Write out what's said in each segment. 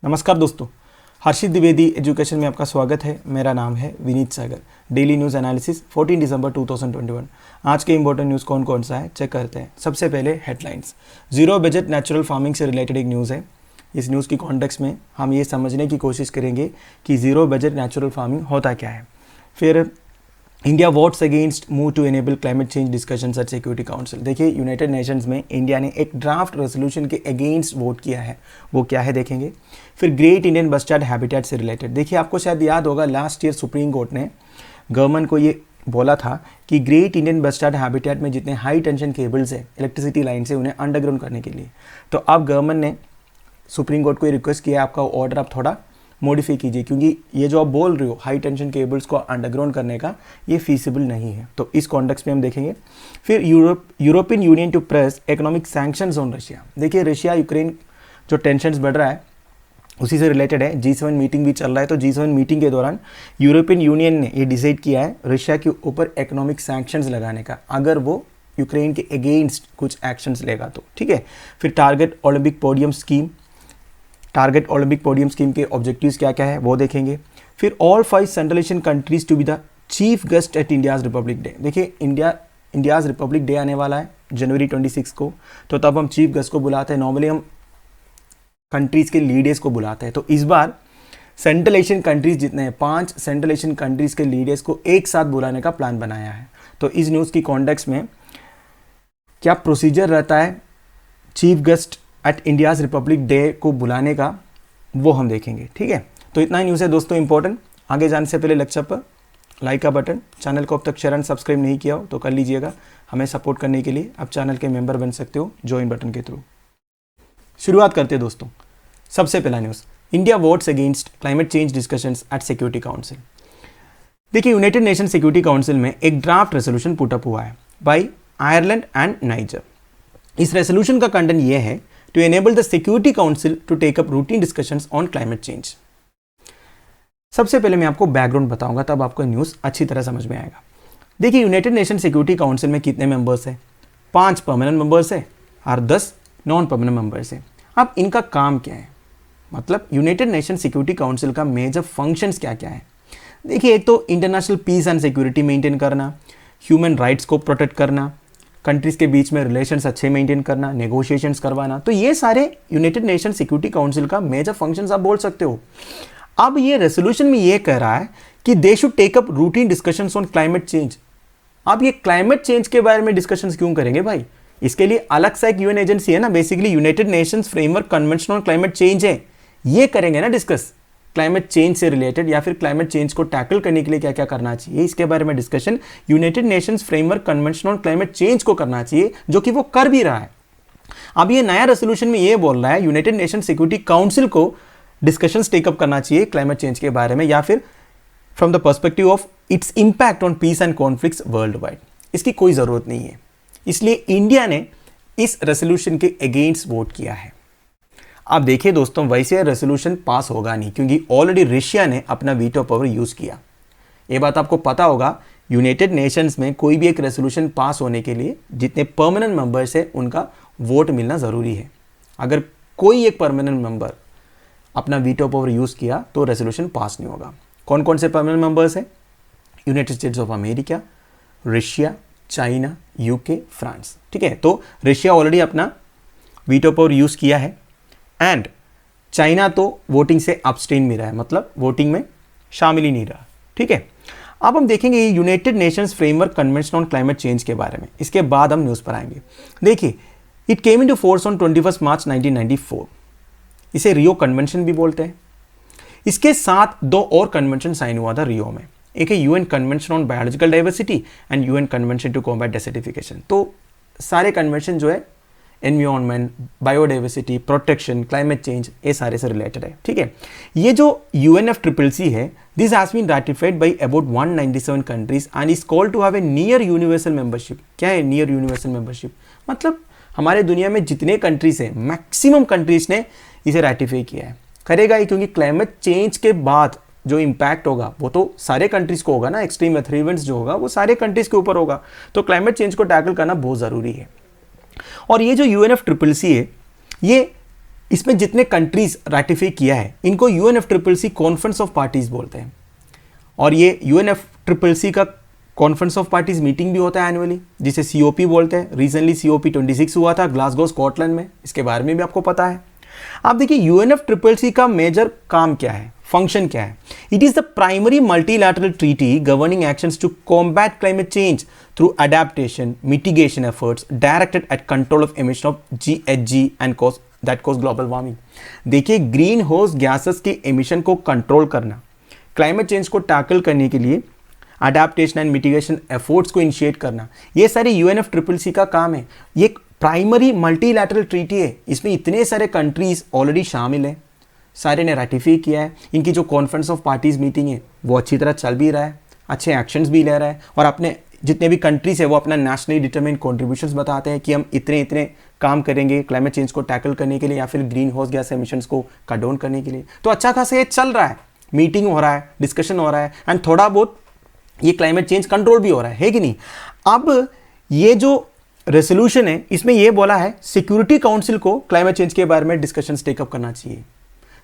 नमस्कार दोस्तों, हर्षित द्विवेदी एजुकेशन में आपका स्वागत है। मेरा नाम है विनीत सागर। डेली न्यूज़ एनालिसिस 14 दिसंबर 2021। आज के इंपॉर्टेंट न्यूज़ कौन कौन सा है चेक करते हैं। सबसे पहले headlines. Zero budget natural farming से रिलेटेड एक न्यूज़ है। इस न्यूज़ की कॉन्टेक्स्ट में हम ये समझने की कोशिश करेंगे कि जीरो बजट नेचुरल फार्मिंग होता क्या है। फिर India votes against move to enable climate change discussions at security council. देखिए, यूनाइटेड नेशंस में इंडिया ने एक ड्राफ्ट रेजोल्यूशन के अगेंस्ट वोट किया है। वो क्या है देखेंगे। फिर ग्रेट इंडियन बस्टर्ड हैबिटेट से रिलेटेड, देखिए आपको शायद याद होगा लास्ट ईयर सुप्रीम कोर्ट ने गवर्नमेंट को ये बोला था कि ग्रेट इंडियन बस्टर्ड हैबिटेट में जितने हाई टेंशन केबल्स है, इलेक्ट्रिसिटी लाइन से, उन्हें अंडरग्राउंड करने के लिए। तो अब गवर्नमेंट ने सुप्रीम कोर्ट को ये रिक्वेस्ट किया, आपका ऑर्डर आप थोड़ा मॉडिफाई कीजिए, क्योंकि ये जो आप बोल रहे हो हाई टेंशन केबल्स को अंडरग्राउंड करने का, ये फीसिबल नहीं है। तो इस कॉन्टेक्स्ट में हम देखेंगे। फिर European Union to press economic sanctions on Russia. देखिए, रशिया यूक्रेन जो टेंशन्स बढ़ रहा है उसी से रिलेटेड है। G7 मीटिंग भी चल रहा है, तो G7 मीटिंग के दौरान यूरोपियन यूनियन ने ये डिसाइड किया है रशिया के ऊपर इकोनॉमिक सैंक्शंस लगाने का, अगर वो यूक्रेन के अगेंस्ट कुछ एक्शंस लेगा तो। ठीक है। फिर टारगेट ओलंपिक पोडियम स्कीम के ऑब्जेक्टिव्स क्या क्या है वो देखेंगे। फिर all 5 central Asian countries to be the chief guest at India's republic day. देखिए, इंडियाज रिपब्लिक डे आने वाला है जनवरी 26 को, तो तब हम चीफ गेस्ट को बुलाते हैं। नॉर्मली हम कंट्रीज के लीडर्स को बुलाते हैं, तो इस बार सेंट्रल एशियन कंट्रीज जितने हैं, 5 सेंट्रल एशियन कंट्रीज के लीडर्स को एक साथ बुलाने का प्लान बनाया है। तो इस न्यूज़ की कॉन्टेक्स्ट में क्या प्रोसीजर रहता है chief guest at India's republic day को बुलाने का, वो हम देखेंगे। ठीक है, तो इतना ही न्यूज़ है दोस्तों इंपॉर्टेंट। आगे जाने से पहले लेक्चर पर लाइक का बटन, चैनल को अब तक शेयर एंड सब्सक्राइब नहीं किया हो तो कर लीजिएगा। हमें सपोर्ट करने के लिए आप चैनल के मेंबर बन सकते हो ज्वाइन बटन के थ्रू। शुरुआत करते हैं दोस्तों। सबसे पहला news, India votes against climate change discussions at security council. देखिए, यूनाइटेड नेशन सिक्योरिटी काउंसिल में एक ड्राफ्ट रेजोल्यूशन पुट अप हुआ है बाय आयरलैंड एंड नाइजर। इस रेजोल्यूशन का कंटेंट ये है to enable the Security Council to take up routine discussions on climate change। सबसे पहले मैं आपको बैकग्राउंड बताऊंगा, तब आपको न्यूज़ अच्छी तरह समझ में आएगा। देखिए, यूनाइटेड नेशन सिक्योरिटी काउंसिल में कितने मेंबर्स हैं? 5 परमानेंट मेंबर्स है और 10 नॉन परमानेंट मेंबर्स है। अब इनका काम क्या है, मतलब यूनाइटेड नेशन सिक्योरिटी काउंसिल का मेजर फंक्शंस क्या क्या है। देखिए, एक तो international peace and security maintain करना, ह्यूमन राइट्स को प्रोटेक्ट करना, कंट्रीज के बीच में रिलेशंस अच्छे मेंटेन करना, नेगोशिएशंस करवाना। तो ये सारे यूनाइटेड नेशन सिक्योरिटी काउंसिल का मेजर फंक्शंस आप बोल सकते हो। अब ये रेजोल्यूशन में ये कह रहा है कि they should take up routine discussions on climate change. अब ये क्लाइमेट चेंज के बारे में डिस्कशंस क्यों करेंगे भाई? इसके लिए अलग सा एक यूएन एजेंसी है ना, basically United Nations framework convention on climate change है, ये करेंगे ना डिस्कस क्लाइमेट चेंज से रिलेटेड, या फिर क्लाइमेट चेंज को टैकल करने के लिए क्या क्या करना चाहिए, इसके बारे में discussion United Nations framework convention on climate change को करना चाहिए, जो कि वो कर भी रहा है। अब ये नया रेजोल्यूशन में ये बोल रहा है यूनाइटेड नेशन सिक्योरिटी काउंसिल को डिस्कशंस टेकअप करना चाहिए क्लाइमेट चेंज के बारे में, या फिर from the perspective of its impact on peace and conflicts worldwide. इसकी कोई जरूरत नहीं है, इसलिए इंडिया ने इस रेजोल्यूशन के अगेंस्ट वोट किया है। अब देखिए दोस्तों, वैसे रेजोल्यूशन पास होगा नहीं, क्योंकि ऑलरेडी रशिया ने अपना वीटो पावर यूज किया। ये बात आपको पता होगा, यूनाइटेड नेशंस में कोई भी एक रेजोल्यूशन पास होने के लिए जितने परमानेंट मेंबर्स है उनका वोट मिलना ज़रूरी है। अगर कोई एक परमानेंट मेंबर अपना वीटो पावर यूज़ किया तो रेजोल्यूशन पास नहीं होगा। कौन कौन से परमानेंट मेंबर्स हैं? United states of America, Russia, China, UK, France. ठीक है, तो रशिया ऑलरेडी अपना वीटो पावर यूज़ किया है, एंड चाइना तो वोटिंग से अब्सटेन में रहा है, मतलब वोटिंग में शामिल ही नहीं रहा। ठीक है, अब हम देखेंगे United Nations framework convention on climate change के बारे में, इसके बाद हम न्यूज़ पर आएंगे। देखिए, it came into force on 21 मार्च 1994। इसे रियो कन्वेंशन भी बोलते हैं। इसके साथ 2 और कन्वेंशन साइन हुआ था रियो में। एक है UN convention on biological diversity and UN convention to combat desertification. तो सारे कन्वेंशन जो है environment, biodiversity, protection, climate change, ये सारे से रिलेटेड है। ठीक है, ये जो UNFCCC है, this has been ratified by about 197 countries and is called to have a near universal membership. क्या है नियर यूनिवर्सल मेंबरशिप? मतलब हमारे दुनिया में जितने कंट्रीज हैं, मैक्सिमम कंट्रीज ने इसे रैटिफाई किया है। करेगा ही, क्योंकि क्लाइमेट चेंज के बाद जो इम्पैक्ट होगा वो तो सारे कंट्रीज को होगा ना। एक्सट्रीम वेदर इवेंट्स जो होगा वो सारे कंट्रीज के ऊपर होगा, तो क्लाइमेट चेंज को टैकल करना बहुत ज़रूरी है। और ये जो UNFCCC है, ये इसमें जितने कंट्रीज रेटिफाई किया है इनको यूएनएफसीसीसी कॉन्फ्रेंस ऑफ पार्टीज बोलते हैं। और ये यूएनएफसीसीसी का कॉन्फ्रेंस ऑफ पार्टीज मीटिंग भी होता है एनुअली, जिसे सीओपी बोलते हैं। रिसेंटली सीओपी 26 हुआ था ग्लासगो स्कॉटलैंड में, इसके बारे में भी आपको पता है। आप देखिए यूएनएफसीसीसी का मेजर काम क्या है, फंक्शन क्या है। It is the primary multilateral treaty governing actions to combat climate change through adaptation mitigation efforts directed at control of emission of GHG and cause global warming. देखिए ग्रीन हाउस गैसेस के emission को control करना, climate change को tackle करने के लिए adaptation and mitigation efforts को initiate करना, ये सारे यूएनएफसीसीसी का काम है। ये एक प्राइमरी मल्टीलैटरल ट्रीटी है, इसमें इतने सारे कंट्रीज ऑलरेडी शामिल हैं, सारे ने रेटिफाई किया है। इनकी जो कॉन्फ्रेंस ऑफ पार्टीज मीटिंग है वो अच्छी तरह चल भी रहा है, अच्छे एक्शंस भी ले रहा है, और अपने जितने भी कंट्रीज है वो अपना नेशनली डिटरमाइंड कॉन्ट्रीब्यूशंस बताते हैं कि हम इतने इतने काम करेंगे क्लाइमेट चेंज को टैकल करने के लिए या फिर ग्रीन हाउस गैस एमिशंस को कट डाउन करने के लिए। तो अच्छा खासा ये चल रहा है, मीटिंग हो रहा है, डिस्कशन हो रहा है, एंड थोड़ा बहुत ये क्लाइमेट चेंज कंट्रोल भी हो रहा है कि नहीं। अब ये जो रेजोल्यूशन है इसमें ये बोला है सिक्योरिटी काउंसिल को क्लाइमेट चेंज के बारे में डिस्कशंस टेकअप करना चाहिए,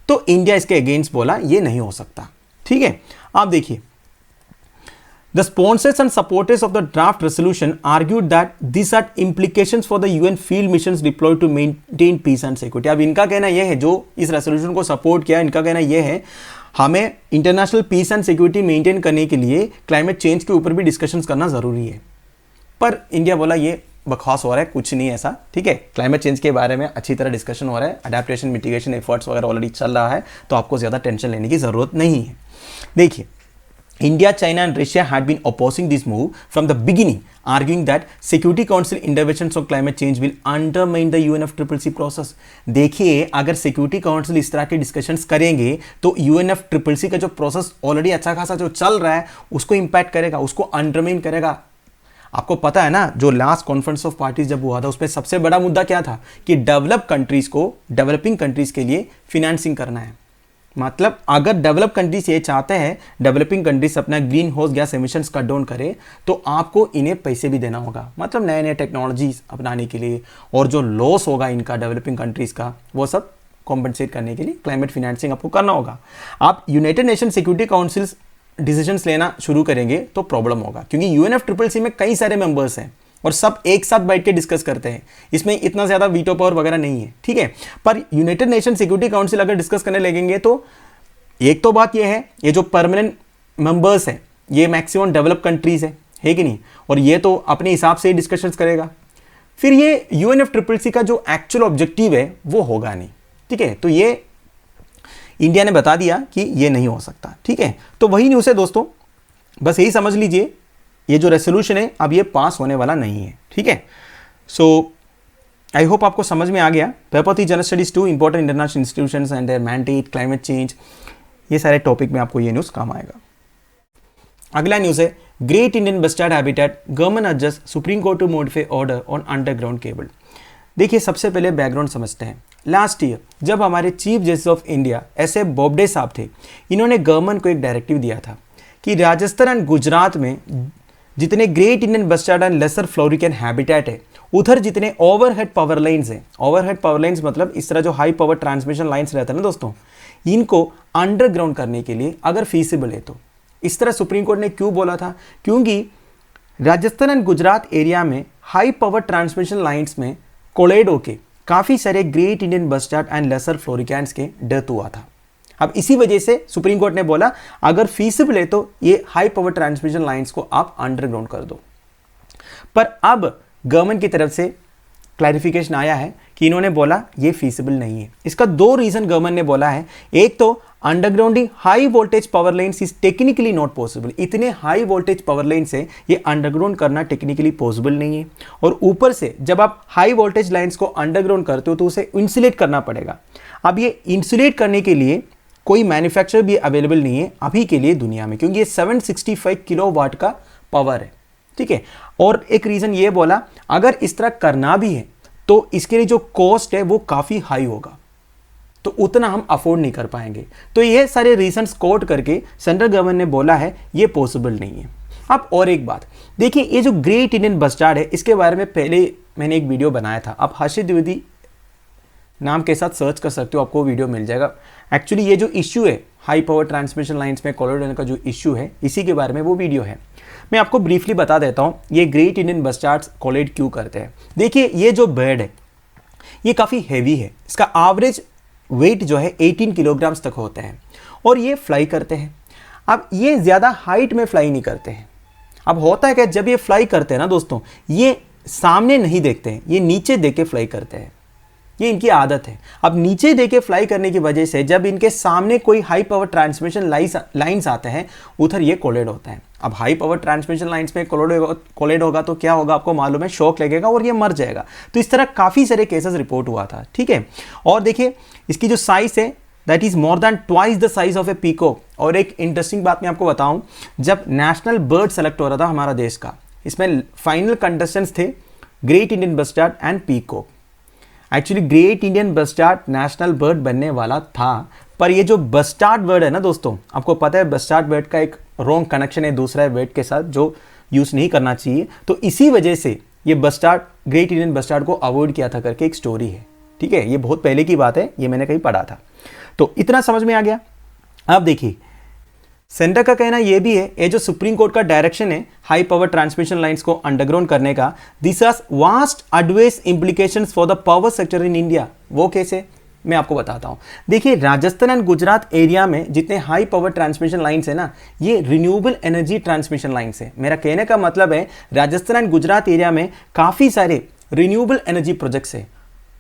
तो इंडिया इसके अगेंस्ट बोला ये नहीं हो सकता। ठीक है, आप देखिए the sponsors and supporters of the draft resolution argued that this are implications for the UN field missions deployed to maintain peace and security. अब इनका कहना यह है, जो इस रेजोल्यूशन को सपोर्ट किया, इनका कहना यह है हमें international peace and security maintain करने के लिए क्लाइमेट चेंज के ऊपर भी डिस्कशंस करना जरूरी है। पर इंडिया बोला ये बकवास हो रहा है, कुछ नहीं ऐसा। ठीक है, क्लाइमेट चेंज के बारे में अच्छी तरह डिस्कशन हो रहा है, अडेप्टेशन मिटिगेशन एफर्ट्स वगैरह ऑलरेडी चल रहा है, तो आपको ज़्यादा टेंशन लेने की ज़रूरत नहीं है। देखिए India, China and Russia had been opposing this move from the beginning, arguing that Security Council interventions on climate change will undermine the UNFCCC process. देखिए अगर सिक्योरिटी काउंसिल इस तरह के डिस्कशंस करेंगे तो UNFCCC का जो प्रोसेस ऑलरेडी अच्छा खासा जो चल रहा है उसको इम्पैक्ट करेगा, उसको अंडरमाइन करेगा। आपको पता है ना, जो लास्ट कॉन्फ्रेंस ऑफ पार्टीज जब हुआ था उसमें सबसे बड़ा मुद्दा क्या था कि डेवलप कंट्रीज को डेवलपिंग कंट्रीज के लिए फिनेंसिंग करना है। मतलब अगर डेवलप कंट्रीज ये चाहते हैं डेवलपिंग कंट्रीज अपना green house gas emissions cut down करे, तो आपको इन्हें पैसे भी देना होगा, मतलब नए नए टेक्नोलॉजीज अपनाने के लिए, और जो लॉस होगा इनका डेवलपिंग कंट्रीज का वो सब कॉम्पनसेट करने के लिए क्लाइमेट फिनेंसिंग आपको करना होगा। आप United nation security council decisions लेना शुरू करेंगे तो प्रॉब्लम होगा, क्योंकि यूएनएफसीसीसी में कई सारे मेंबर्स हैं और सब एक साथ बैठ के डिस्कस करते हैं, इसमें इतना ज़्यादा वीटो पावर वगैरह नहीं है। ठीक है, पर यूनाइटेड नेशन सिक्योरिटी काउंसिल अगर डिस्कस करने लगेंगे तो एक तो बात यह है, ये जो परमानेंट मेंबर्स हैं ये मैक्सिमम डेवलप कंट्रीज है कि नहीं, और ये तो अपने हिसाब से ही डिस्कशंस करेगा, फिर ये यूएनएफसीसीसी का जो एक्चुअल ऑब्जेक्टिव है वो होगा नहीं। ठीक है, तो ये इंडिया ने बता दिया कि ये नहीं हो सकता। ठीक है, तो वही न्यूज़ है दोस्तों, बस यही समझ लीजिए ये जो रेजोल्यूशन है अब ये पास होने वाला नहीं है। ठीक है, सो आई होप आपको समझ में आ गया। Paper 3 general studies 2 important international institutions and there mandate, climate change, ये सारे टॉपिक में आपको ये न्यूज़ काम आएगा। अगला न्यूज़ है great Indian bustard habitat, government adjust supreme court to modify order on underground cable. देखिए सबसे पहले बैकग्राउंड समझते हैं। लास्ट ईयर जब हमारे chief justice of India S A Bobde साहब थे, इन्होंने गवर्नमेंट को एक डायरेक्टिव दिया था कि राजस्थान एंड गुजरात में जितने great Indian bustard and lesser florican habitat है, उधर जितने ओवरहेड पावर लाइन्स हैं, ओवरहेड पावर लाइन्स मतलब इस तरह जो हाई पावर ट्रांसमिशन लाइन्स रहते हैं ना दोस्तों, इनको अंडरग्राउंड करने के लिए अगर फीसिबल है तो। इस तरह सुप्रीम कोर्ट ने क्यों बोला था, क्योंकि राजस्थान एंड गुजरात एरिया में हाई पावर ट्रांसमिशन लाइन्स में कोलाइड होके काफ़ी सारे great Indian bustard and lesser floricans के डेथ हुआ था। अब इसी वजह से सुप्रीम कोर्ट ने बोला अगर फीसिबल है तो ये हाई पावर ट्रांसमिशन लाइन्स को आप अंडरग्राउंड कर दो। पर अब गवर्नमेंट की तरफ से क्लैरिफिकेशन आया है कि इन्होंने बोला ये फीसिबल नहीं है। इसका 2 रीज़न गवर्नमेंट ने बोला है। एक तो undergrounding high voltage power lines is technically not possible, इतने हाई वोल्टेज पावर लाइन से ये अंडरग्राउंड करना टेक्निकली पॉसिबल नहीं है। और ऊपर से जब आप हाई वोल्टेज लाइन्स को अंडरग्राउंड करते हो तो उसे इंसुलेट करना पड़ेगा। अब ये इंसुलेट करने के लिए कोई मैन्युफैक्चरर भी अवेलेबल नहीं है अभी के लिए दुनिया में, क्योंकि ये 765 किलोवाट का पावर है। ठीक है, और एक रीज़न ये बोला अगर इस तरह करना भी है तो इसके लिए जो कॉस्ट है वो काफ़ी हाई होगा, तो उतना हम अफोर्ड नहीं कर पाएंगे। तो ये सारे रीजंस कोट करके सेंट्रल गवर्नमेंट ने बोला है ये पॉसिबल नहीं है। अब और एक बात देखिए, ये जो ग्रेट इंडियन बस्टर्ड है इसके बारे में पहले मैंने एक वीडियो बनाया था, आप हर्षित द्विवेदी नाम के साथ सर्च कर सकते हो, आपको वीडियो मिल जाएगा। एक्चुअली ये जो इश्यू है हाई पावर ट्रांसमिशन लाइंस में कोलैड होने का जो इश्यू है, इसी के बारे में वो वीडियो है। मैं आपको ब्रीफली बता देता हूँ ये ग्रेट इंडियन बस्टार्ड्स कोलैड क्यों करते हैं। देखिए ये जो बर्ड है ये काफ़ी हैवी है, इसका एवरेज वेट जो है 18 किलोग्राम्स तक होते हैं और ये फ्लाई करते हैं। अब ये ज़्यादा हाइट में फ्लाई नहीं करते हैं। अब होता है कि जब ये फ्लाई करते हैं ना दोस्तों, ये सामने नहीं देखते हैं, ये नीचे देख के फ्लाई करते हैं, ये इनकी आदत है। अब नीचे देके फ्लाई करने की वजह से जब इनके सामने कोई हाई पावर ट्रांसमिशन लाइंस आते हैं उधर ये कोलैड होता है। अब हाई पावर ट्रांसमिशन लाइंस में कोलैड होगा तो क्या होगा आपको मालूम है, शॉक लगेगा और ये मर जाएगा। तो इस तरह काफ़ी सारे केसेस रिपोर्ट हुआ था, ठीक है। और देखिए इसकी जो साइज है that is more than twice the size of A peacock. और एक इंटरेस्टिंग बात मैं आपको बताऊं, जब नेशनल बर्ड सेलेक्ट हो रहा था हमारा देश का, इसमें फाइनल कंटेस्टेंट्स थे great Indian bustard and peacock. Actually great Indian bustard national bird बनने वाला था, पर ये जो बस्टार्ड बर्ड है ना दोस्तों, आपको पता है बस्टार्ड बर्ड का एक रॉन्ग कनेक्शन है दूसरा बर्ड के साथ जो यूज़ नहीं करना चाहिए, तो इसी वजह से ये बस्टार्ड ग्रेट इंडियन बस्टार्ड को अवॉइड किया था करके एक स्टोरी है, ठीक है। ये बहुत पहले की बात है, ये मैंने कहीं पढ़ा था। तो इतना समझ में आ गया। अब देखिए सेंटर का कहना यह भी है, ये जो सुप्रीम कोर्ट का डायरेक्शन है हाई पावर ट्रांसमिशन लाइंस को अंडरग्राउंड करने का, this has vast adverse implications for the power sector in India. वो कैसे, मैं आपको बताता हूं। देखिए राजस्थान एंड गुजरात एरिया में जितने हाई पावर ट्रांसमिशन लाइंस है ना, ये रिन्यूएबल एनर्जी ट्रांसमिशन लाइंस है। मेरा कहने का मतलब है राजस्थान एंड गुजरात एरिया में काफ़ी सारे रिन्यूएबल एनर्जी प्रोजेक्ट्स है,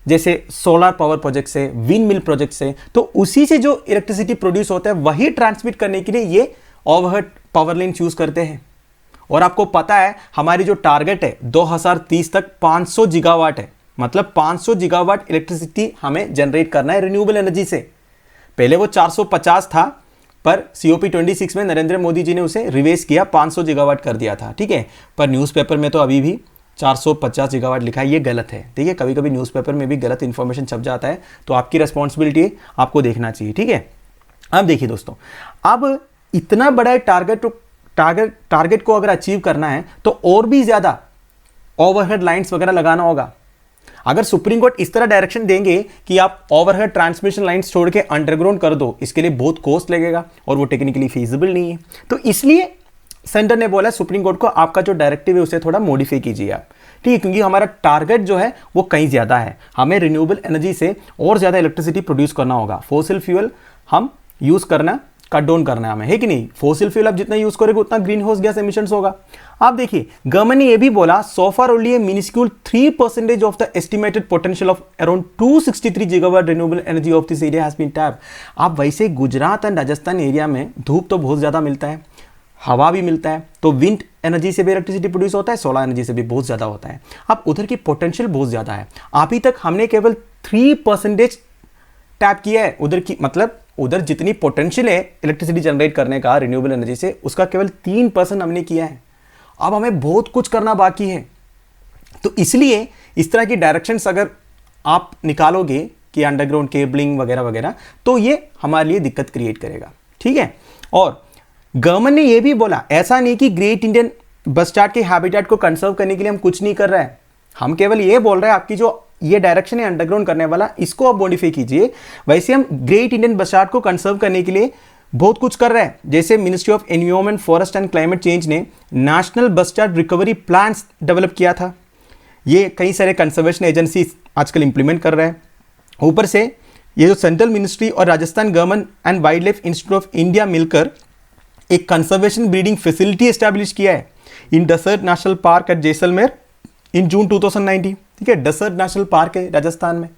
जैसे सोलर पावर प्रोजेक्ट से, विंड मिल प्रोजेक्ट से। तो उसी से जो इलेक्ट्रिसिटी प्रोड्यूस होता है वही ट्रांसमिट करने के लिए ये ओवरहेड पावर लाइन यूज करते हैं। और आपको पता है हमारी जो टारगेट है 2030 तक 500 गीगावाट है, मतलब 500 गीगावाट इलेक्ट्रिसिटी हमें जनरेट करना है रिन्यूएबल एनर्जी से। पहले वो 450 था, पर COP26 में नरेंद्र मोदी जी ने उसे रिवेस किया, 500 गीगावाट कर दिया था, ठीक है। पर न्यूज़पेपर में तो अभी भी 450 गीगावाट लिखा है, ये गलत है। ठीक है, कभी कभी न्यूज़पेपर में भी गलत इन्फॉर्मेशन छप जाता है, तो आपकी रिस्पॉन्सिबिलिटी है, आपको देखना चाहिए, ठीक है। अब देखिए दोस्तों, अब इतना बड़ा टारगेट को अगर अचीव करना है तो और भी ज़्यादा ओवरहेड लाइंस वगैरह लगाना होगा। अगर सुप्रीम कोर्ट इस तरह डायरेक्शन देंगे कि आप ओवरहेड ट्रांसमिशन लाइंस छोड़ के अंडरग्राउंड कर दो, इसके लिए बहुत कॉस्ट लगेगा और वो टेक्निकली फीजिबल नहीं है। तो इसलिए सेंटर ने बोला सुप्रीम कोर्ट को, आपका जो डायरेक्टिव है उसे थोड़ा मॉडिफाई कीजिए आप, ठीक है, क्योंकि हमारा टारगेट जो है वो कहीं ज़्यादा है। हमें रिन्यूएबल एनर्जी से और ज़्यादा इलेक्ट्रिसिटी प्रोड्यूस करना होगा। फॉसिल फ्यूल हम यूज़ करना कट डाउन करना है हमें, है कि नहीं। फॉसिल फ्यूल आप जितना यूज़ करोगे उतना ग्रीन हाउस गैस एमिशंस होगा। आप देखिए गवर्नमेंट ने यह भी बोला, so far only a minuscule 3% of the estimated potential of around 263 gigawatt renewable energy of this area has been tapped. आप वैसे गुजरात एंड राजस्थान एरिया में धूप तो बहुत ज़्यादा मिलता है, हवा भी मिलता है, तो विंड एनर्जी से भी इलेक्ट्रिसिटी प्रोड्यूस होता है, सोलर एनर्जी से भी बहुत ज़्यादा होता है। अब उधर की पोटेंशियल बहुत ज़्यादा है। अभी तक हमने केवल 3% टैप किया है उधर की, मतलब उधर जितनी पोटेंशियल है इलेक्ट्रिसिटी जनरेट करने का रिन्यूएबल एनर्जी से, उसका केवल 3% हमने किया है। अब हमें बहुत कुछ करना बाकी है। तो इसलिए इस तरह की डायरेक्शंस अगर आप निकालोगे कि अंडरग्राउंड केबलिंग वगैरह वगैरह, तो ये हमारे लिए दिक्कत क्रिएट करेगा, ठीक है। और गवर्नमेंट ने यह भी बोला, ऐसा नहीं कि ग्रेट इंडियन बस्टार्ड के हैबिटेट को कंजर्व करने के लिए हम कुछ नहीं कर रहे हैं, हम केवल ये बोल रहे हैं आपकी जो ये डायरेक्शन है अंडरग्राउंड करने वाला, इसको आप मॉडिफाई कीजिए। वैसे हम ग्रेट इंडियन बस्टार्ड को कंजर्व करने के लिए बहुत कुछ कर रहे हैं। जैसे ministry of environment, forest and climate change ने national bustard recovery plans develop किया था। ये कई सारे कंजर्वेशन एजेंसी आजकल इंप्लीमेंट कर रहे हैं। ऊपर से ये जो सेंट्रल मिनिस्ट्री और Rajasthan government and wild life institute of India मिलकर एक कंजर्वेशन ब्रीडिंग फैसिलिटी एस्टैब्लिश किया है इन Dussart national park eight Jaisalmer इन जून 2019, ठीक है। डसर्ट नेशनल पार्क है राजस्थान में,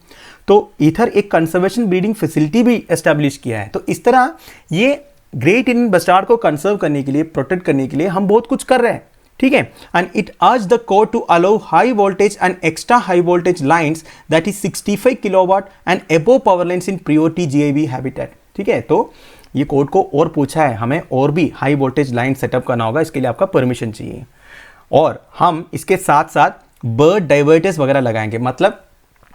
तो इधर एक कंजर्वेशन ब्रीडिंग फैसिलिटी भी एस्टैब्लिश किया है। तो इस तरह ये ग्रेट इंडियन बस्टार्ड को कंजर्व करने के लिए, प्रोटेक्ट करने के लिए हम बहुत कुछ कर रहे हैं, ठीक है। And it urge the court to allow high voltage and extra high voltage lines that is 65 kilowatt and above power lines in priority GIB habitat, ठीक है। तो ये कोर्ट को और पूछा है, हमें और भी हाई वोल्टेज लाइन सेटअप करना होगा, इसके लिए आपका परमिशन चाहिए। और हम इसके साथ साथ बर्ड डाइवर्टर्स वगैरह लगाएंगे। मतलब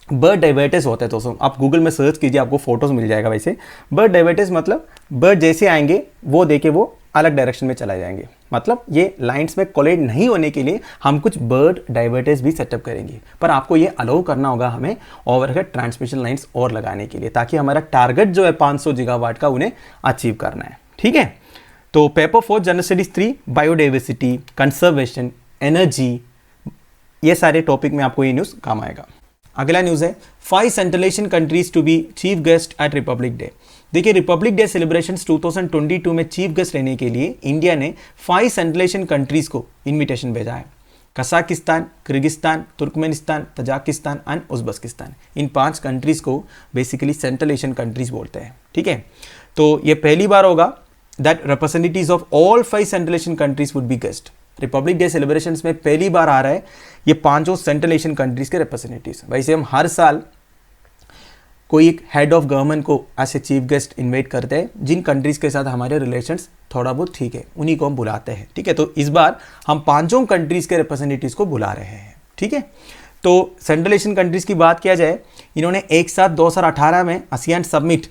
बर्ड डाइवर्टर्स होते हैं दोस्तों, आप गूगल में सर्च कीजिए, आपको फोटोज मिल जाएगा। वैसे बर्ड डाइवर्टर्स मतलब बर्ड जैसे आएंगे वो देके वो अलग डायरेक्शन में चला जाएंगे, मतलब ये लाइंस में कोलाइड नहीं होने के लिए हम कुछ बर्ड डाइवर्टर्स भी सेटअप करेंगे, पर आपको ये अलाउ करना होगा हमें ओवरहेड ट्रांसमिशन लाइंस और लगाने के लिए, ताकि हमारा टारगेट जो है 500 गीगावाट का उन्हें अचीव करना है। ठीक है, तो paper 4 general studies 3 biodiversity, conservation, energy, ये सारे टॉपिक में आपको ये न्यूज़ काम आएगा। अगला न्यूज़ है 5 central Asian countries to be chief guest at republic day. देखिए रिपब्लिक डे सेलिब्रेशंस 2022 में चीफ गेस्ट रहने के लिए इंडिया ने 5 सेंट्रल एशियन कंट्रीज को इनविटेशन भेजा है। Kazakhstan, Kyrgyzstan, Turkmenistan, Tajikistan and Uzbekistan, in 5 countries को बेसिकली सेंट्रल एशियन कंट्रीज बोलते हैं। ठीक है, तो ये पहली बार होगा that representatives of all 5 central Asian countries would be guest. Republic day celebrations में पहली बार आ रहा है ये 5 सेंट्रल एशियन कंट्रीज के रिप्रेजेंटेटिव्स। वैसे हम हर साल कोई एक हेड ऑफ गवर्नमेंट को ऐसे चीफ गेस्ट इनवाइट करते हैं, जिन कंट्रीज के साथ हमारे रिलेशंस थोड़ा बहुत ठीक है उन्हीं को हम बुलाते हैं। ठीक है, तो इस बार हम 5 कंट्रीज के रिप्रेजेंटेटिव्स को बुला रहे हैं। ठीक है, तो सेंट्रल एशियन कंट्रीज की बात किया जाए, इन्होंने एक साथ 2018 में आसियान समिट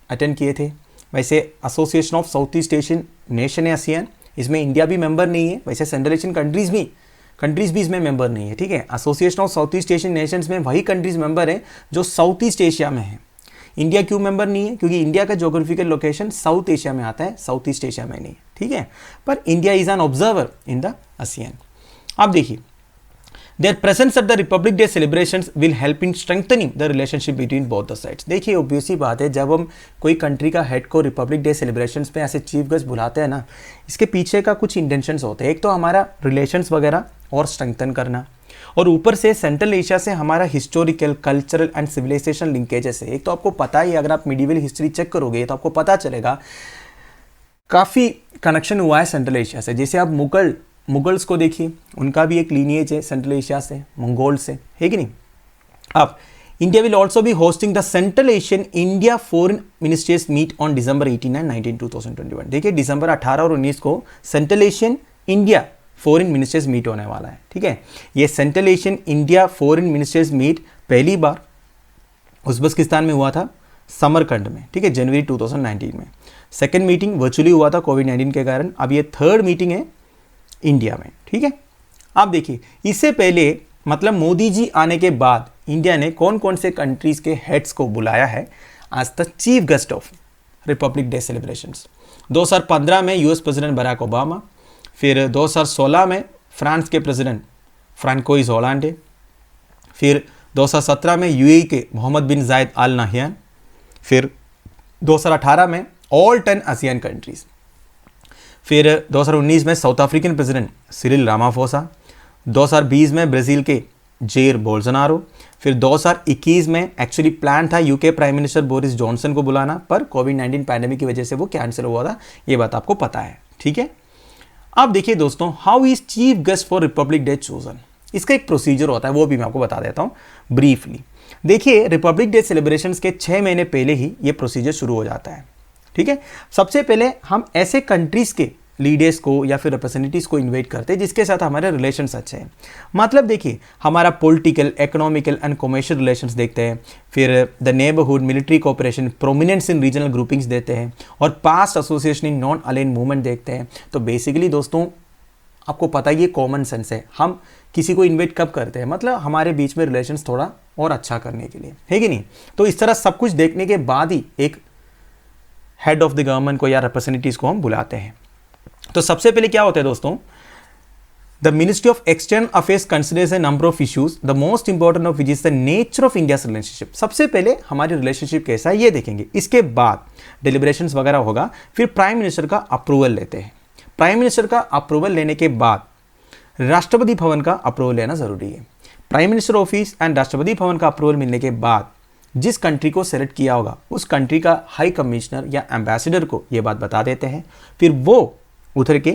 अटेंड किए थे। वैसे association of south east Asian nation है आसियान, इसमें इंडिया भी मेंबर नहीं है। वैसे सेंट्रल एशियन कंट्रीज भी इसमें मेंबर नहीं है। ठीक है, association of south east Asian Nations में वही कंट्रीज मेंबर हैं जो साउथ ईस्ट एशिया में है। इंडिया क्यों मेंबर नहीं है? क्योंकि इंडिया का ज्योग्राफिकल लोकेशन साउथ एशिया में आता है, साउथ ईस्ट एशिया में नहीं। ठीक है, पर India is an observer in the ASEAN. आप देखिए, there presence at the Republic day celebrations will help in strengthening the relationship between both the sides. देखिए ऑब्वियस सी बात है, जब हम कोई कंट्री का हेड को रिपब्लिक डे सेलिब्रेशंस पे ऐसे चीफ गेस्ट बुलाते हैं ना, इसके पीछे का कुछ इंटेंशंस होते हैं। एक तो हमारा रिलेशंस वगैरह और स्ट्रेंथन करना, और ऊपर से सेंट्रल एशिया से हमारा historical, cultural and civilization linkages है। एक तो आपको पता ही, अगर आप मिडिवल हिस्ट्री चेक करोगे तो आपको पता चलेगा काफ़ी कनेक्शन हुआ है सेंट्रल एशिया से। जैसे आप मुगल्स को देखिए, उनका भी एक लीनिएज है सेंट्रल एशिया से, मंगोल से, है कि नहीं। अब India will also be hosting the central Asian India foreign ministers meet on December 18 and 19, 2021। देखिए दिसंबर 18 और 19 को central Asian India foreign ministers meet होने वाला है। ठीक है, ये central Asian India foreign ministers meet पहली बार उज़्बेकिस्तान में हुआ था, समरकंड में। ठीक है, जनवरी 2019 में। सेकेंड मीटिंग वर्चुअली हुआ था कोविड-19 के कारण। अब ये थर्ड मीटिंग है इंडिया में। ठीक है, आप देखिए, इससे पहले मतलब मोदी जी आने के बाद इंडिया ने कौन कौन से कंट्रीज के हेड्स को बुलाया है आज तक chief guest of Republic day celebrations. 2015 में यूएस प्रेसिडेंट बराक ओबामा, फिर 2016 में फ्रांस के प्रेसिडेंट फ्रांकोइस होलांडे, फिर 2017 में यूएई के मोहम्मद बिन जायद अल नाहियान, फिर 2018 में ऑल 10 आसियान कंट्रीज, फिर 2019 में south African president Cyril Ramaphosa, 2020 में ब्राज़ील के जेर बोल्सोनारो, फिर 2021 में एक्चुअली प्लान था UK prime minister Boris Johnson को बुलाना, पर कोविड-19 पैंडेमिक की वजह से वो कैंसिल हुआ था। ये बात आपको पता है। ठीक है, अब देखिए दोस्तों, how is chief guest for Republic day chosen. इसका एक प्रोसीजर होता है, वो भी मैं आपको बता देता हूँ ब्रीफली। देखिए रिपब्लिक डे सेलिब्रेशंस के 6 महीने पहले ही ये प्रोसीजर शुरू हो जाता है। ठीक है, सबसे पहले हम ऐसे कंट्रीज के लीडर्स को या फिर रिप्रेजेंटेटिव्स को इनवाइट करते हैं जिसके साथ हमारे रिलेशंस अच्छे हैं। मतलब देखिए, हमारा political, economical and commercial relations देखते हैं, फिर the neighbourhood, military cooperation, prominence in regional groupings देते हैं, और past association in non aligned movement देखते हैं। तो बेसिकली दोस्तों आपको पता ही, ये कॉमन सेंस है। हम किसी को इन्वाइट कब करते हैं? मतलब हमारे बीच में रिलेशंस थोड़ा और अच्छा करने के लिए, है कि नहीं। तो इस तरह सब कुछ देखने के बाद ही एक हेड ऑफ द गवर्नमेंट को या रिप्रेजेंटेटिव्स को हम बुलाते हैं। तो सबसे पहले क्या होता है दोस्तों, the ministry of external affairs considers a number of issues, the most important of which is the nature of India's relationship. सबसे पहले हमारी रिलेशनशिप कैसा है ये देखेंगे, इसके बाद डिलिब्रेशंस वगैरह होगा, फिर प्राइम मिनिस्टर का अप्रूवल लेते हैं। प्राइम मिनिस्टर का अप्रूवल लेने के बाद राष्ट्रपति भवन का अप्रूवल लेना जरूरी है। Prime minister office and Rashtrapati Bhavan का अप्रूवल मिलने के बाद जिस कंट्री को सेलेक्ट किया होगा उस कंट्री का हाई कमिश्नर या एम्बेसडर को ये बात बता देते हैं, फिर वो उधर के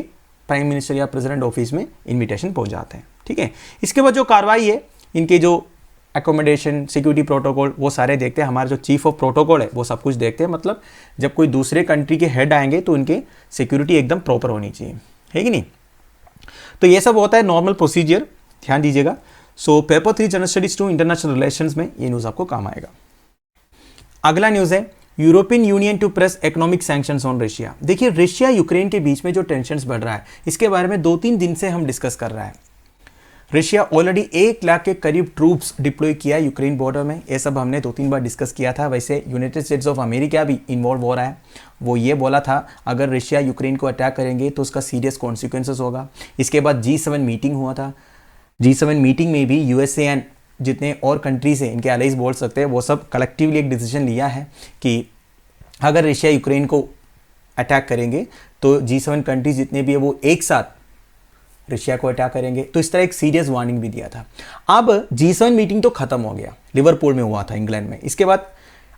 प्राइम मिनिस्टर या प्रेसिडेंट ऑफिस में इनविटेशन पहुंच जाते हैं। ठीक है, इसके बाद जो कार्रवाई है, इनके जो एकोमोडेशन, सिक्योरिटी प्रोटोकॉल, वो सारे देखते हैं। हमारा जो चीफ ऑफ प्रोटोकॉल है वो सब कुछ देखते हैं। मतलब जब कोई दूसरे कंट्री के हेड आएंगे तो उनके सिक्योरिटी एकदम प्रॉपर होनी चाहिए, है कि नहीं। तो ये सब होता है नॉर्मल प्रोसीजर, ध्यान दीजिएगा। So paper 3 general studies 2 international relations में ये न्यूज़ आपको काम आएगा। अगला न्यूज़ है European Union to press economic sanctions on Russia. देखिए रशिया यूक्रेन के बीच में जो टेंशन्स बढ़ रहा है इसके बारे में 2-3 दिन से हम डिस्कस कर रहा है। रशिया ऑलरेडी 1 लाख के करीब ट्रूप्स डिप्लॉय किया है यूक्रेन बॉर्डर में, ये सब हमने 2-3 बार डिस्कस किया था। वैसे यूनाइटेड स्टेट्स ऑफ अमेरिका भी इन्वॉल्व हो रहा है। वो ये बोला था अगर रशिया यूक्रेन को अटैक करेंगे तो उसका सीरियस कॉन्सिक्वेंसेस होगा। इसके बाद G7 मीटिंग हुआ था। G7 मीटिंग में भी USA एंड जितने और कंट्रीज हैं, इनके एलाइज बोल सकते हैं, वो सब कलेक्टिवली एक डिसीजन लिया है कि अगर रशिया यूक्रेन को अटैक करेंगे तो G7 कंट्रीज जितने भी है वो एक साथ रशिया को अटैक करेंगे। तो इस तरह एक सीरियस वार्निंग भी दिया था। अब G7 मीटिंग तो खत्म हो गया, लिवरपूल में हुआ था इंग्लैंड में। इसके बाद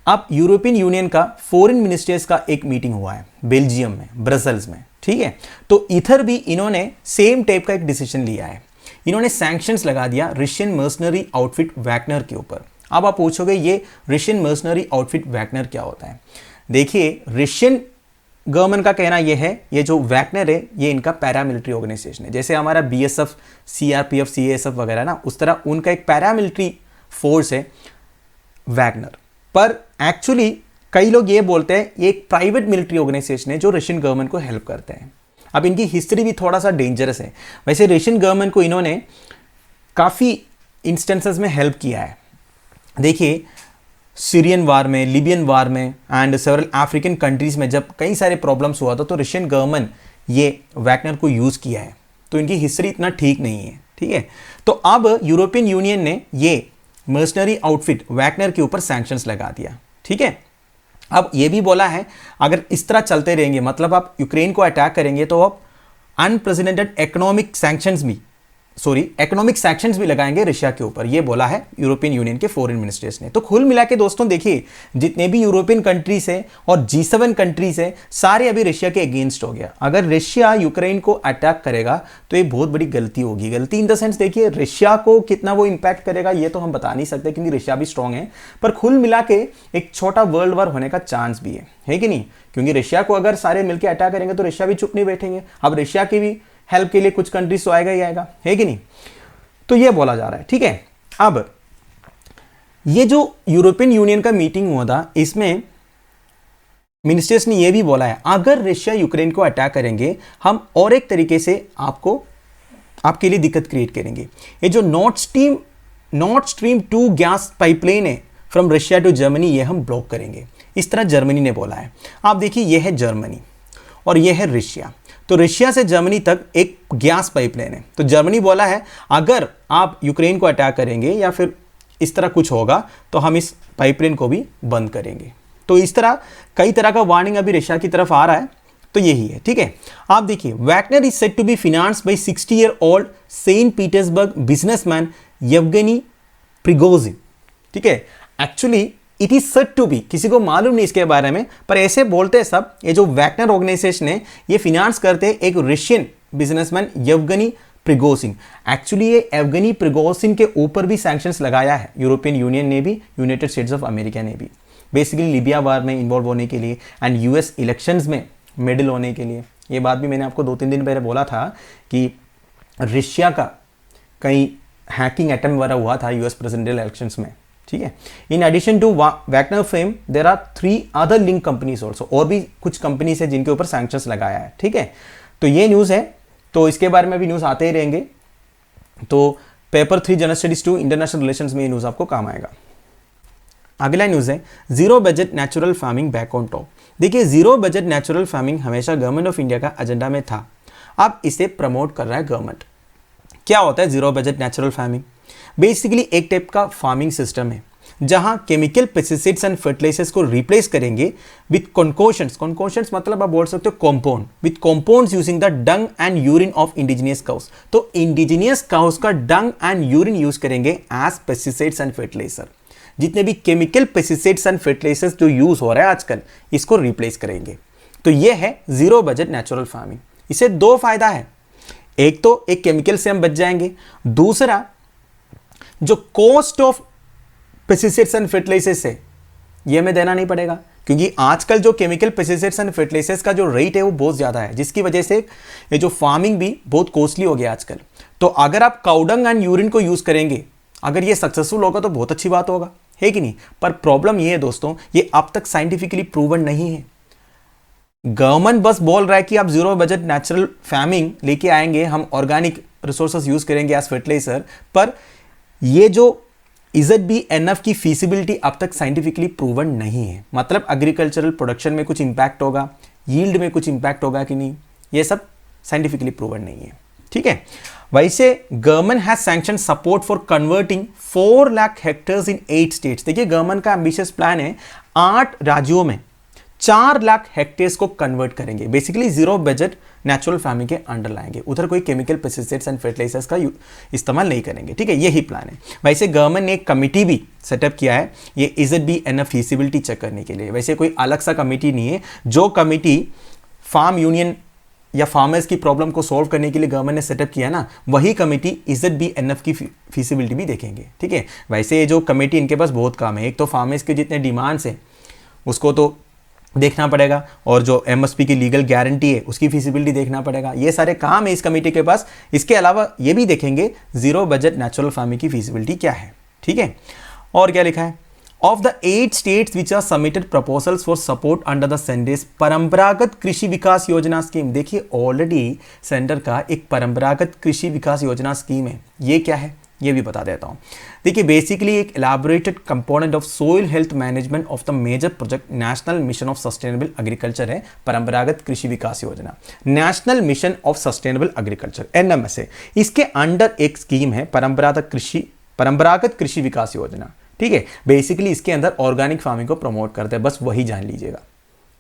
अब यूरोपियन यूनियन का फॉरेन मिनिस्टर्स का एक मीटिंग हुआ है बेल्जियम में, ब्रसल्स में, ठीक है। तो इधर भी इन्होंने सेम टाइप का एक डिसीजन लिया है। इन्होंने सैंक्शंस लगा दिया रशियन मर्सनरी आउटफिट वैगनर के ऊपर। अब आप पूछोगे ये रशियन मर्सनरी आउटफिट वैगनर क्या होता है। देखिए रशियन गवर्नमेंट का कहना यह है ये जो वैगनर है ये इनका पैरामिलिट्री ऑर्गेनाइजेशन है। जैसे हमारा BSF, CRPF, CASF वगैरह ना, उस तरह उनका एक पैरामिलिट्री फोर्स है वैगनर। पर एक्चुअली कई लोग ये बोलते हैं ये एक प्राइवेट मिलिट्री ऑर्गेनाइजेशन है जो रशियन गवर्नमेंट को हेल्प करते हैं। अब इनकी हिस्ट्री भी थोड़ा सा डेंजरस है। वैसे रशियन गवर्नमेंट को इन्होंने काफ़ी इंस्टेंसेस में हेल्प किया है। देखिए सीरियन वार में, लिबियन वार में एंड सेवरल अफ्रीकन कंट्रीज में जब कई सारे प्रॉब्लम्स हुआ था तो रशियन गवर्नमेंट ये वैगनर को यूज़ किया है। तो इनकी हिस्ट्री इतना ठीक नहीं है, ठीक है। तो अब यूरोपियन यूनियन ने ये मर्सनरी आउटफिट वैगनर के ऊपर सैंक्शंस लगा दिया, ठीक है। अब ये भी बोला है अगर इस तरह चलते रहेंगे, मतलब आप यूक्रेन को अटैक करेंगे तो आप अनप्रेसिडेंटेड इकोनॉमिक सैंक्शंस भी लगाएंगे रशिया के ऊपर। ये बोला है यूरोपियन यूनियन के फॉरेन मिनिस्टर्स ने। तो कुल मिला के दोस्तों देखिए जितने भी यूरोपियन कंट्रीज है और G7 कंट्रीज है सारे अभी रशिया के अगेंस्ट हो गया। अगर रशिया यूक्रेन को अटैक करेगा तो ये बहुत बड़ी गलती होगी। गलती इन द सेंस देखिए रशिया को कितना वो इंपैक्ट करेगा ये तो हम बता नहीं सकते क्योंकि रशिया भी स्ट्रांग है, पर कुल मिला के एक छोटा वर्ल्ड वॉर होने का चांस भी है कि नहीं। क्योंकि रशिया को अगर सारे मिलकर अटैक करेंगे तो रशिया भी चुप नहीं बैठेंगे। अब रशिया की भी हेल्प के लिए कुछ कंट्रीज तो आएगा ही आएगा, है कि नहीं। तो ये बोला जा रहा है, ठीक है। अब ये जो यूरोपियन यूनियन का मीटिंग हुआ था इसमें मिनिस्टर्स ने ये भी बोला है अगर रशिया यूक्रेन को अटैक करेंगे हम और एक तरीके से आपके लिए दिक्कत क्रिएट करेंगे। ये जो नॉर्थ स्ट्रीम 2 गैस पाइपलाइन है फ्रॉम रशिया टू जर्मनी ये हम ब्लॉक करेंगे, इस तरह जर्मनी ने बोला है। आप देखिए ये है जर्मनी और ये है रशिया। तो रशिया से जर्मनी तक एक गैस पाइपलाइन है। तो जर्मनी बोला है अगर आप यूक्रेन को अटैक करेंगे या फिर इस तरह कुछ होगा तो हम इस पाइपलाइन को भी बंद करेंगे। तो इस तरह कई तरह का वार्निंग अभी रशिया की तरफ आ रहा है। तो यही है, ठीक है। आप देखिए Wagner is said to be financed by 60-year-old Saint Petersburg businessman Yevgeny Prigozhin, ठीक है। Actually it is said to be, किसी को मालूम नहीं इसके बारे में, पर ऐसे बोलते हैं सब। ये जो वैगनर ऑर्गेनाइजेशन है ये फिनांस करते हैं एक Russian businessman Yevgeny Prigozhin. Actually ये येवगेनी प्रिगोजिन के ऊपर भी सैंक्शंस लगाया है यूरोपियन यूनियन ने भी, यूनाइटेड स्टेट्स ऑफ अमेरिका ने भी, बेसिकली लीबिया वार में इन्वॉल्व होने के लिए एंड US इलेक्शंस में मिडिल होने के लिए। ये बात भी मैंने आपको 2-3 दिन पहले बोला था कि रशिया का कहीं हैकिंग अटेम्प्ट वगैरह हुआ था US प्रेसिडेंशियल इलेक्शंस में, ठीक है। In addition to Wagner fame there are 3 other link companies also, और भी कुछ कंपनीज है जिनके ऊपर सैंक्शंस लगाया है, ठीक है। तो ये न्यूज़ है, तो इसके बारे में भी न्यूज़ आते ही रहेंगे। तो paper 3 general studies 2 international relations में ये न्यूज़ आपको काम आएगा। अगला न्यूज़ है zero budget natural farming back on top. देखिए जीरो बजट नेचुरल फार्मिंग हमेशा गवर्नमेंट ऑफ इंडिया का एजेंडा में था, अब इसे प्रमोट कर रहा है गवर्नमेंट। क्या होता है zero budget natural farming? Basically एक टाइप का फार्मिंग सिस्टम है जहां केमिकल पेस्टिसाइड्स एंड फर्टिलाइजर्स को रिप्लेस करेंगे विद कॉन्कोशंस मतलब आप बोल सकते हो compound, with compounds using the Dang and urine of indigenous cows. तो इंडिजिनियस काउस का डंग एंड यूरिन यूज करेंगे एज पेस्टिसाइड्स एंड फर्टिलाइजर। जितने भी केमिकल पेस्टिसाइड्स एंड फर्टिलाइजर्स जो यूज हो रहा है आजकल इसको रिप्लेस करेंगे। तो ये है जीरो बजट नेचुरल फार्मिंग। इसे 2 फायदा है, एक तो एक केमिकल से हम बच जाएंगे, दूसरा जो cost of pesticides and fertilisers है ये हमें देना नहीं पड़ेगा, क्योंकि आजकल जो केमिकल पेस्टिसाइड्स एंड फर्टिलाइजर्स का जो रेट है वो बहुत ज़्यादा है, जिसकी वजह से ये जो फार्मिंग भी बहुत कॉस्टली हो गया आजकल। तो अगर आप काउडंग एंड यूरिन को यूज़ करेंगे, अगर ये सक्सेसफुल होगा तो बहुत अच्छी बात होगा, है कि नहीं। पर प्रॉब्लम ये है दोस्तों, ये अब तक साइंटिफिकली प्रूवन नहीं है। गवर्नमेंट बस बोल रहा है कि आप जीरो बजट नेचुरल फार्मिंग लेके आएंगे, हम ऑर्गेनिक रिसोर्सेज यूज करेंगे एज फर्टिलाइजर, पर ये जो EZB-NF की फीसिबिलिटी अब तक साइंटिफिकली प्रूवन नहीं है। मतलब एग्रीकल्चरल प्रोडक्शन में कुछ इंपैक्ट होगा, यील्ड में कुछ इंपैक्ट होगा कि नहीं, ये सब साइंटिफिकली प्रूवन नहीं है। ठीक है, वैसे government has sanction support for converting 4 lakh hectares in 8 states. देखिए गवर्नमेंट का एम्बिशियस प्लान है, 8 राज्यों में 4 लाख हेक्टेयर्स को कन्वर्ट करेंगे, basically zero budget natural farming के अंडर लाएंगे, उधर कोई केमिकल पेस्टिसाइड्स एंड फर्टिलाइजर्स का इस्तेमाल नहीं करेंगे। ठीक है, यही प्लान है। वैसे गवर्नमेंट ने एक कमिटी भी सेटअप किया है ये EZB-NF फीसिबिलिटी चेक करने के लिए। वैसे कोई अलग सा कमिटी नहीं है, जो कमिटी फार्म यूनियन या फार्मर्स की प्रॉब्लम को सॉल्व करने के लिए गवर्नमेंट ने सेटअप किया ना, वही कमिटी EZB-NF की फीसिबिलिटी भी देखेंगे। ठीक है, वैसे ये जो कमेटी, इनके पास बहुत काम है। एक तो फार्मर्स के जितने डिमांड्स हैं उसको तो देखना पड़ेगा, और जो MSP की लीगल गारंटी है उसकी फीसिबिलिटी देखना पड़ेगा। ये सारे काम है इस कमेटी के पास। इसके अलावा ये भी देखेंगे जीरो बजट नेचुरल फार्मिंग की फीसिबिलिटी क्या है। ठीक है, और क्या लिखा है, of the 8 states which are submitted proposals for support under the centre's Paramparagat Krishi Vikas योजना स्कीम। देखिए ऑलरेडी सेंटर का एक परंपरागत कृषि विकास योजना स्कीम है। ये क्या है ये भी बता देता हूँ। देखिए बेसिकली एक elaborated component of soil health management of the major project national mission of sustainable agriculture है Paramparagat Krishi Vikas Yojana. National mission of sustainable agriculture NMS है, इसके अंडर एक स्कीम है परंपरागत कृषि विकास योजना। ठीक है, बेसिकली इसके अंदर ऑर्गेनिक फार्मिंग को प्रमोट करते हैं, बस वही जान लीजिएगा।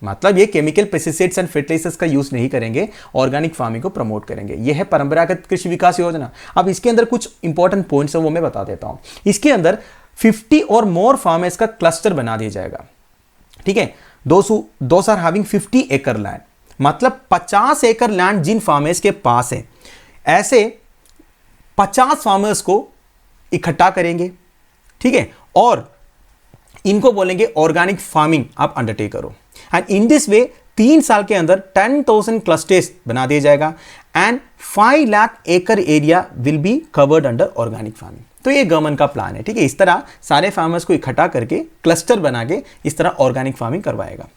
मतलब ये केमिकल पेस्टिसाइड्स एंड फर्टिलाइजर्स का यूज नहीं करेंगे, ऑर्गेनिक फार्मिंग को प्रमोट करेंगे। ये है परंपरागत कृषि विकास योजना। अब इसके अंदर कुछ इंपॉर्टेंट पॉइंट्स है वो मैं बता देता हूं। इसके अंदर 50 और मोर फार्मर्स का क्लस्टर बना दिया जाएगा। ठीक है, दोस आर हैविंग 50 एकड़ लैंड, मतलब 50 एकड़ लैंड जिन फार्मर्स के पास है, ऐसे 50 फार्मर्स को इकट्ठा करेंगे। ठीक है, और इनको बोलेंगे ऑर्गेनिक फार्मिंग आप अंडरटेक करो। एंड इन दिस वे 3 साल के अंदर 10,000 क्लस्टर्स बना दिया जाएगा एंड 5 लाख एकड़ area will be covered under organic farming. तो ये गवर्नमेंट का प्लान है। ठीक है, इस तरह सारे फार्मर्स को इकट्ठा करके क्लस्टर बना के इस तरह ऑर्गेनिक फार्मिंग करवाएगा।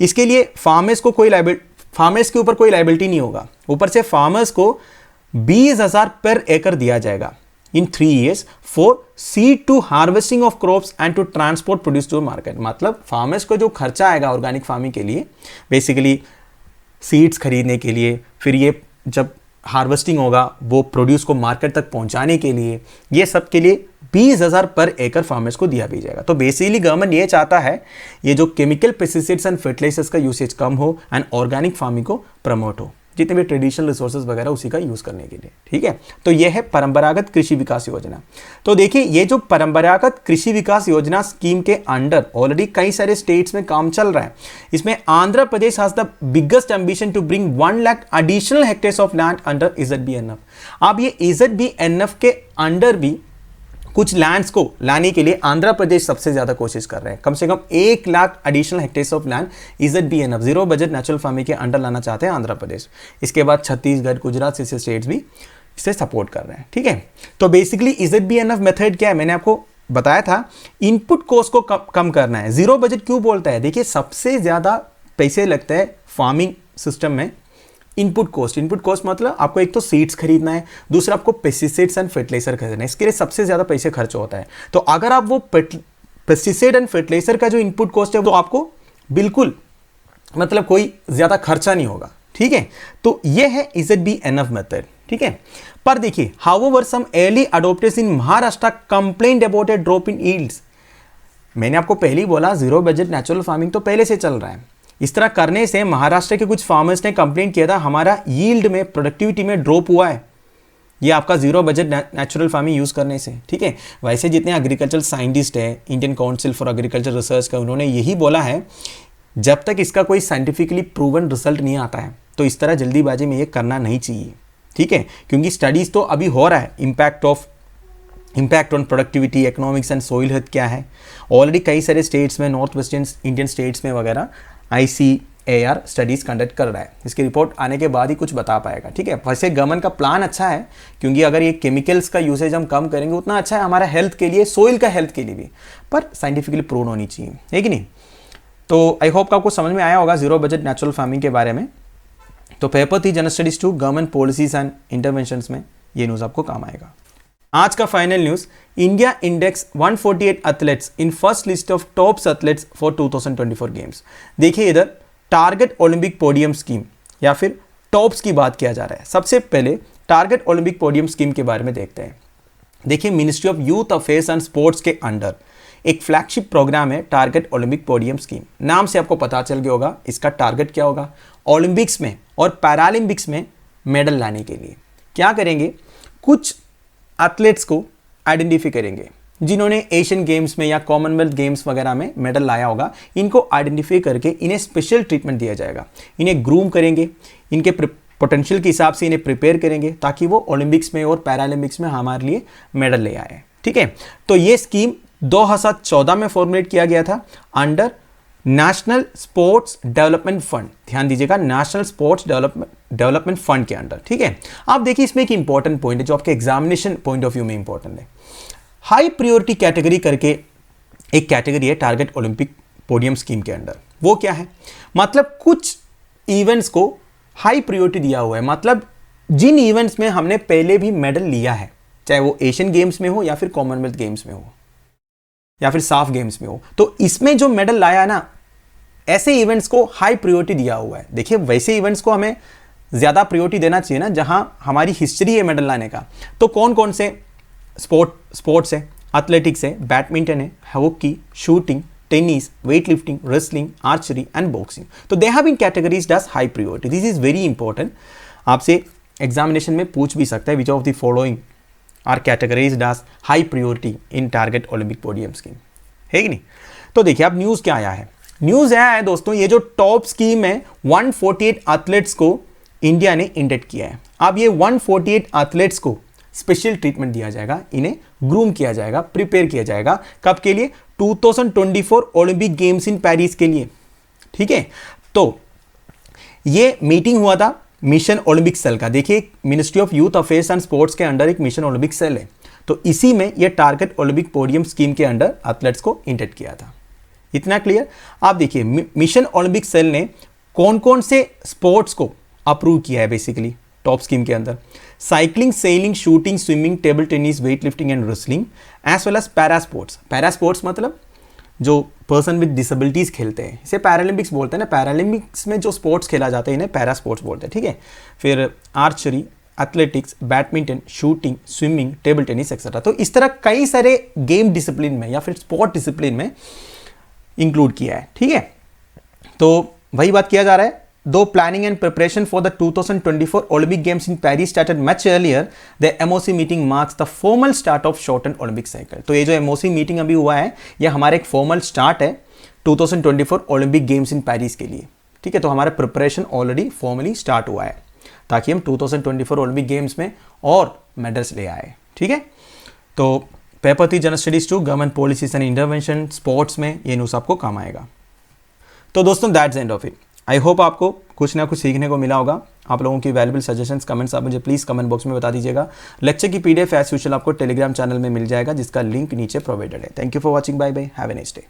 इसके लिए फार्मर्स के ऊपर कोई लायबिलिटी नहीं होगा, ऊपर से फार्मर्स को 20,000 पर एकड़ दिया जाएगा in 3 years for seed to harvesting of crops and to transport produce to market। मतलब फार्मर्स को जो खर्चा आएगा ऑर्गेनिक फार्मिंग के लिए, बेसिकली सीड्स खरीदने के लिए, फिर ये जब हार्वेस्टिंग होगा वो प्रोड्यूस को मार्केट तक पहुंचाने के लिए, ये सब के लिए 20,000 पर एकड़ फार्मर्स को दिया भी जाएगा। तो बेसिकली गवर्नमेंट ये चाहता है ये जो केमिकल पेस्टिसाइड्स एंड फर्टिलाइजर्स का यूसेज कम हो एंड ऑर्गेनिक फार्मिंग को प्रमोट हो, जितने भी ट्रेडिशनल रिसोर्सेज वगैरह उसी का यूज करने के लिए। ठीक है, तो यह है परंपरागत कृषि विकास योजना। तो देखिए ये जो परंपरागत कृषि विकास योजना स्कीम के अंडर ऑलरेडी कई सारे स्टेट्स में काम चल रहा है। इसमें Andhra Pradesh has the biggest ambition to bring 1 lakh additional hectares of land under EZB-NF। अब ये EZB-NF के अंडर भी कुछ लैंड्स को लाने के लिए आंध्र प्रदेश सबसे ज्यादा कोशिश कर रहे हैं। कम से कम 1 lakh additional hectares of land EZB-NF zero budget natural farming के अंडर लाना चाहते हैं आंध्र प्रदेश। इसके बाद छत्तीसगढ़, गुजरात जैसे स्टेट्स भी इसे सपोर्ट कर रहे हैं। ठीक है, तो बेसिकली EZB-NF मेथड क्या है, मैंने आपको बताया था, इनपुट कॉस्ट को कम करना है। जीरो बजट क्यों बोलता है, देखिए सबसे ज्यादा पैसे लगते हैं फार्मिंग सिस्टम में इनपुट कॉस्ट मतलब आपको एक तो सीड्स खरीदना है, दूसरा आपको पेस्टिसाइड्स एंड फर्टिलाइजर खरीदना है, इसके लिए सबसे ज्यादा पैसे खर्च होता है। तो अगर आप वो पेस्टिसाइड एंड फर्टिलाइजर का जो इनपुट कॉस्ट है तो आपको बिल्कुल मतलब कोई ज्यादा खर्चा नहीं होगा। ठीक है, तो ये है EZB-NF मेथड। ठीक है, पर देखिए however some early adopters in Maharashtra complaint about a drop in yields. मैंने आपको पहले ही बोला जीरो बजट नेचुरल फार्मिंग तो पहले से चल रहा है। इस तरह करने से महाराष्ट्र के कुछ फार्मर्स ने कंप्लेंट किया था हमारा यील्ड में, प्रोडक्टिविटी में ड्रॉप हुआ है, ये आपका zero budget natural farming use करने से। ठीक है, वैसे जितने एग्रीकल्चर साइंटिस्ट है Indian council for agriculture research का, उन्होंने यही बोला है जब तक इसका कोई साइंटिफिकली प्रूवन रिजल्ट नहीं आता है तो इस तरह जल्दीबाजी में ये करना नहीं चाहिए। ठीक है, क्योंकि स्टडीज तो अभी हो रहा है, impact on productivity, economics and soil health क्या है। ऑलरेडी कई सारे स्टेट्स में, नॉर्थ वेस्टर्न इंडियन स्टेट्स में वगैरह AR स्टडीज़ कंडक्ट कर रहा है। इसकी रिपोर्ट आने के बाद ही कुछ बता पाएगा, ठीक है। वैसे गवर्नमेंट का प्लान अच्छा है, क्योंकि अगर ये केमिकल्स का यूसेज हम कम करेंगे उतना अच्छा है हमारा हेल्थ के लिए, सोइल का हेल्थ के लिए भी, पर साइंटिफिकली प्रूव होनी चाहिए, है कि नहीं। तो आई होप आपको समझ में आया होगा जीरो बजट नेचुरल फार्मिंग के बारे में। तो पेपर थी general studies 2 government policies and interventions में ये न्यूज़ आपको काम आएगा। आज का final news, India index 148 athletes in first list of tops athletes for 2024 games. देखिए इधर टारगेट ओलंपिक पोडियम स्कीम या फिर टॉप्स की बात किया जा रहा है। सबसे पहले टारगेट ओलंपिक पोडियम स्कीम के बारे में देखते हैं। देखिए ministry of youth affairs and sports के अंडर एक फ्लैगशिप प्रोग्राम है टारगेट ओलंपिक पोडियम स्कीम। नाम से आपको पता चल गया होगा इसका टारगेट क्या होगा, ओलंपिक्स में और पैरालंपिक्स में मेडल लाने के लिए क्या करेंगे, कुछ एथलीट्स को आइडेंटिफाई करेंगे जिन्होंने एशियन गेम्स में या कॉमनवेल्थ गेम्स वगैरह में मेडल लाया होगा। इनको आइडेंटिफाई करके इन्हें स्पेशल ट्रीटमेंट दिया जाएगा, इन्हें ग्रूम करेंगे, इनके पोटेंशियल के हिसाब से इन्हें प्रिपेयर करेंगे ताकि वो ओलंपिक्स में और पैरालंपिक्स में हमारे लिए मेडल ले आए, ठीक है। तो ये स्कीम 2014 में फॉर्मुलेट किया गया था under national sports development fund. ध्यान दीजिएगा, नेशनल स्पोर्ट्स डेवलपमेंट फंड के अंडर, ठीक है। आप देखिए इसमें एक इंपॉर्टेंट पॉइंट है जो आपके एग्जामिनेशन पॉइंट ऑफ व्यू में इंपॉर्टेंट है। हाई प्रायोरिटी कैटेगरी करके एक कैटेगरी है टारगेट ओलंपिक पोडियम स्कीम के अंडर। वो क्या है, मतलब कुछ इवेंट्स को हाई प्रायोरिटी दिया हुआ है, मतलब जिन इवेंट्स में हमने पहले भी मेडल लिया है, चाहे वो एशियन गेम्स में हो या फिर कॉमनवेल्थ गेम्स में हो या फिर साफ गेम्स में हो, तो इसमें जो मेडल लाया है ना, ऐसे इवेंट्स को हाई प्रायोरिटी दिया हुआ है। देखिए वैसे इवेंट्स को हमें ज़्यादा प्रायोरिटी देना चाहिए ना जहां हमारी हिस्ट्री है मेडल लाने का। तो कौन कौन से स्पोर्ट्स है, एथलेटिक्स है, बैडमिंटन है, hockey, shooting, tennis, weight lifting, wrestling, archery and boxing. तो they have been categories as high priority. This is very important, आपसे एग्जामिनेशन में पूछ भी सकता है, which of the following are categories as high priority in target Olympic podium scheme, है कि नहीं। तो देखिए अब न्यूज़ क्या आया है, न्यूज़ आया है दोस्तों, ये जो टॉप स्कीम है 148 एथलेट्स को इंडिया ने इंडेक्ट किया है। अब ये 148 एथलेट्स को स्पेशल ट्रीटमेंट दिया जाएगा, इन्हें ग्रूम किया जाएगा, प्रिपेयर किया जाएगा, कब के लिए, 2024 ओलंपिक गेम्स इन पेरिस के लिए, ठीक है। तो ये मीटिंग हुआ था मिशन ओलंपिक सेल का। देखिए ministry of youth affairs and sports के अंडर एक मिशन ओलंपिक सेल है, तो इसी में ये टारगेट ओलंपिक पोडियम स्कीम के अंडर एथलेट्स को इंडेक्ट किया था। इतना क्लियर। आप देखिए मिशन ओलंपिक सेल ने कौन कौन से स्पोर्ट्स को अप्रूव किया है बेसिकली टॉप स्कीम के अंदर, cycling, sailing, shooting, swimming, table tennis, weight lifting and wrestling, as well as para sports. Para sports मतलब जो पर्सन विद डिसेबिलिटीज खेलते हैं, इसे पैरालंपिक्स बोलते हैं ना, पैरालंपिक्स में जो स्पोर्ट्स खेला जाता है इन्हें पैरा स्पोर्ट्स बोलते हैं, ठीक है। फिर archery, athletics, badminton, shooting, swimming, table tennis etcetera. तो इस तरह कई सारे गेम डिसिप्लिन में या फिर स्पोर्ट डिसिप्लिन में इंक्लूड किया है, ठीक है। तो वही बात किया जा रहा है, दो planning and preparation for the 2024 Olympic games in Paris started much earlier, the MOC meeting marks the formal start of shorten Olympic cycle. तो ये जो एमओसी मीटिंग अभी हुआ है यह हमारा एक फॉर्मल स्टार्ट है 2024 ओलंपिक गेम्स इन पेरिस के लिए, ठीक है। तो हमारा प्रिपरेशन ऑलरेडी फॉर्मली स्टार्ट हुआ है ताकि हम 2024 ओलंपिक गेम्स में और मेडल्स ले आए, ठीक है। तो पेपर थी general studies 2 government policies and intervention sports में, ये न्यूज़ आपको काम आएगा। तो दोस्तों that's end of it. I hope आपको कुछ ना कुछ सीखने को मिला होगा। आप लोगों की वैल्यूबल सजेशंस, कमेंट्स आप मुझे प्लीज़ कमेंट बॉक्स में बता दीजिएगा। लेक्चर की PDF एज यूजुअल आपको टेलीग्राम चैनल में मिल जाएगा जिसका लिंक नीचे प्रोवाइडेड है। Thank you for watching, bye bye, have a nice day.